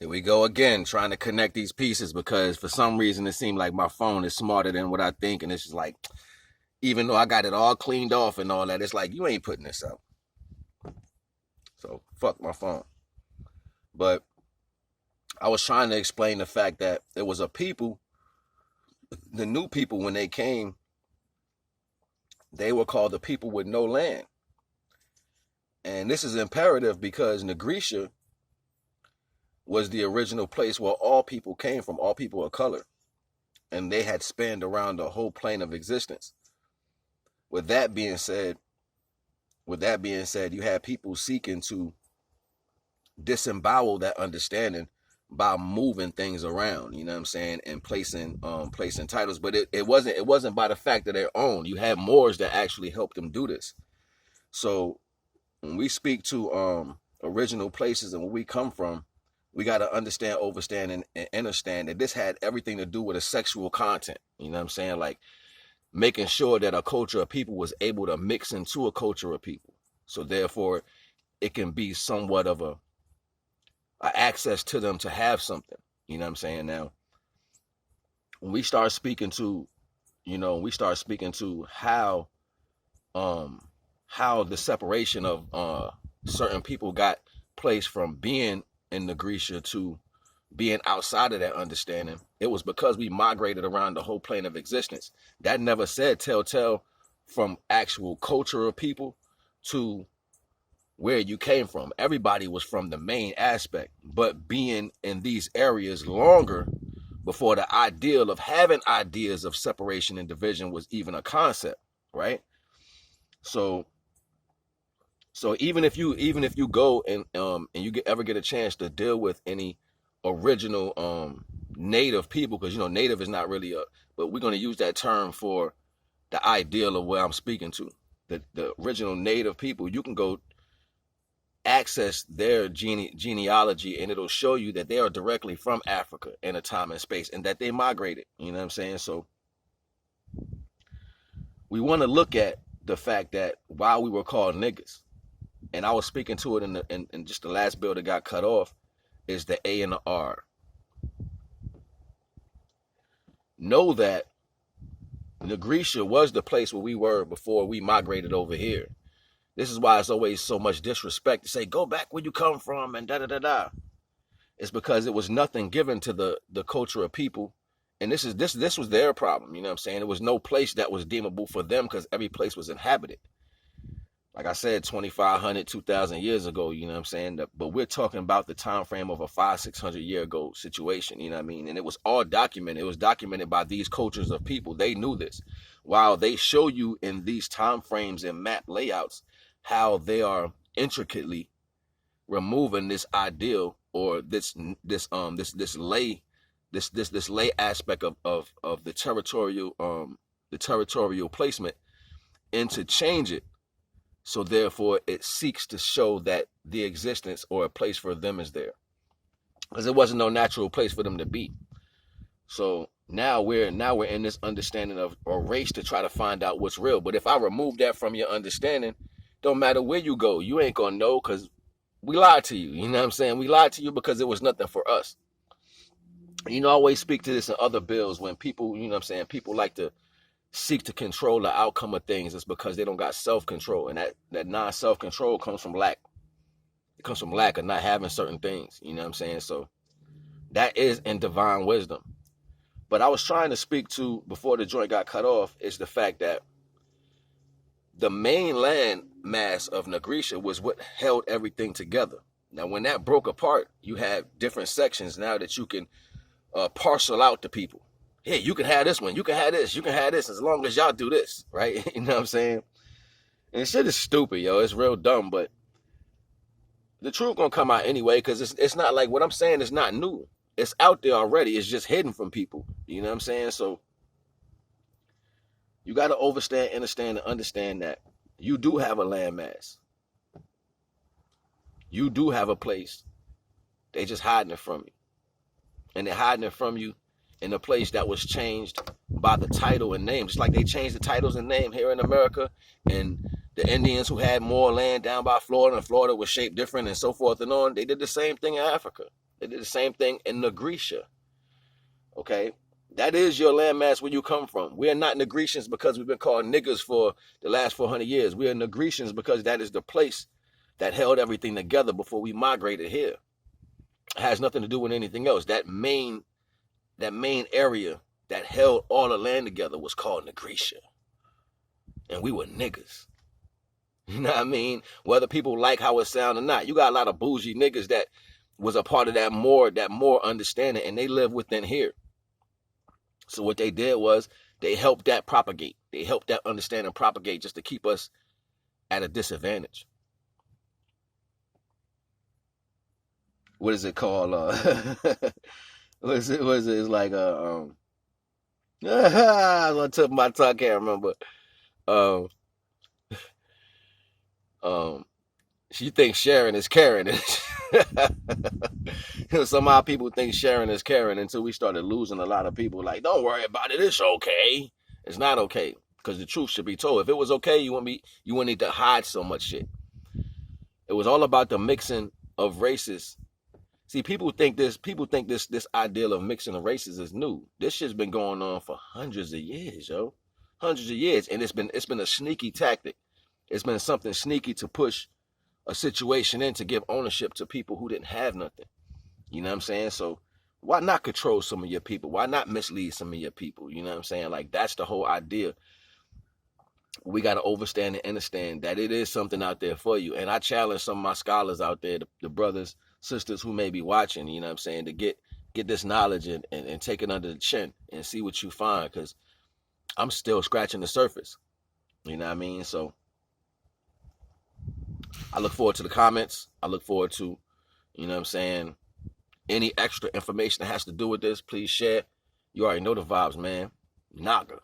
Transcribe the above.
Here we go again, trying to connect these pieces because for some reason it seemed like my phone is smarter than what I think. And it's just like, even though I got it all cleaned off and all that, it's like, you ain't putting this out. So fuck my phone. But I was trying to explain the fact that it was a people, the new people, when they came, they were called the people with no land. And this is imperative because Nigritcia was the original place where all people came from, all people of color. And they had spanned around the whole plane of existence. With that being said, you had people seeking to disembowel that understanding by moving things around, you know what I'm saying, and placing titles. But it wasn't by the fact of their own. You had Moors that actually helped them do this. So when we speak to original places and where we come from, we got to understand, overstand, and understand that this had everything to do with a sexual content. You know what I'm saying? Like making sure that a culture of people was able to mix into a culture of people. So therefore, it can be somewhat of a access to them to have something. You know what I'm saying? Now, when we start speaking to, how the separation of certain people got placed from being in Nigritcia to being outside of that understanding, it was because we migrated around the whole plane of existence. That never said telltale from actual culture of people to where you came from. Everybody was from the main aspect, but being in these areas longer before the ideal of having ideas of separation and division was even a concept, right? So even if you go and you ever get a chance to deal with any original native people, because native is not really but we're going to use that term for the ideal of where I'm speaking to. The original native people, you can go access their genealogy and it'll show you that they are directly from Africa in a time and space and that they migrated. You know what I'm saying? So we want to look at the fact that while we were called niggas, and I was speaking to it in just the last bill that got cut off, is the A and the R. Know that Nigritcia was the place where we were before we migrated over here. This is why it's always so much disrespect to say, go back where you come from and da-da-da-da. It's because it was nothing given to the culture of people. And this was their problem, you know what I'm saying? There was no place that was deemable for them because every place was inhabited. Like I said, 2,500, 2,000 years ago, you know what I'm saying? But we're talking about the time frame of a 500-600 year ago situation, you know what I mean? And it was all documented. It was documented by these cultures of people. They knew this. While they show you in these time frames and map layouts how they are intricately removing this ideal or this lay aspect of the territorial placement, and to change it. So therefore, it seeks to show that the existence or a place for them is there, because it wasn't no natural place for them to be. So now we're in this understanding of a race to try to find out what's real. But if I remove that from your understanding, don't matter where you go, you ain't gonna know because we lied to you. You know what I'm saying? We lied to you because it was nothing for us. I always speak to this in other bills when people, you know what I'm saying, people like to seek to control the outcome of things. It's because they don't got self-control, and that non-self-control comes from lack. It comes from lack of not having certain things, you know what I'm saying? So that is in divine wisdom. But I was trying to speak to, before the joint got cut off, is the fact that the main land mass of Nigritcia was what held everything together. Now, when that broke apart, you had different sections now that you can parcel out to people. Hey, you can have this one. You can have this. You can have this as long as y'all do this, right? You know what I'm saying? And shit is stupid, yo. It's real dumb, but the truth gonna come out anyway, because it's not like what I'm saying is not new. It's out there already. It's just hidden from people. You know what I'm saying? So you got to understand, and understand that you do have a landmass. You do have a place. They just hiding it from you. And they're hiding it from you in a place that was changed by the title and name. Just like they changed the titles and name here in America. And the Indians who had more land down by Florida, and Florida was shaped different and so forth and on, they did the same thing in Africa. They did the same thing in Nigritcia. Okay? That is your landmass where you come from. We are not Nigritians because we've been called niggers for the last 400 years. We are Nigritians because that is the place that held everything together before we migrated here. It has nothing to do with anything else. That main area that held all the land together was called Nigritcia. And we were niggas. You know what I mean? Whether people like how it sounds or not. You got a lot of bougie niggas that was a part of that more understanding, and they live within here. So what they did was they helped that propagate. They helped that understanding propagate just to keep us at a disadvantage. What is it called? What is it? It's like on tip of my tongue, I can't remember. She thinks sharing is caring. Somehow people think sharing is caring until we started losing a lot of people. Like, don't worry about it. It's okay. It's not okay, because the truth should be told. If it was okay, you wouldn't need to hide so much shit. It was all about the mixing of races. See, people think this ideal of mixing of races is new. This shit's been going on for hundreds of years, yo. Hundreds of years. And it's been a sneaky tactic. It's been something sneaky to push a situation in to give ownership to people who didn't have nothing. You know what I'm saying? So why not control some of your people? Why not mislead some of your people? You know what I'm saying? Like, that's the whole idea. We got to understand and understand that it is something out there for you. And I challenge some of my scholars out there, the brothers, sisters who may be watching, you know what I'm saying, to get this knowledge and take it under the chin and see what you find, because I'm still scratching the surface. You know what I mean? So I look forward to the comments. I look forward to, you know what I'm saying, any extra information that has to do with this, please share. You already know the vibes, man. NAGA.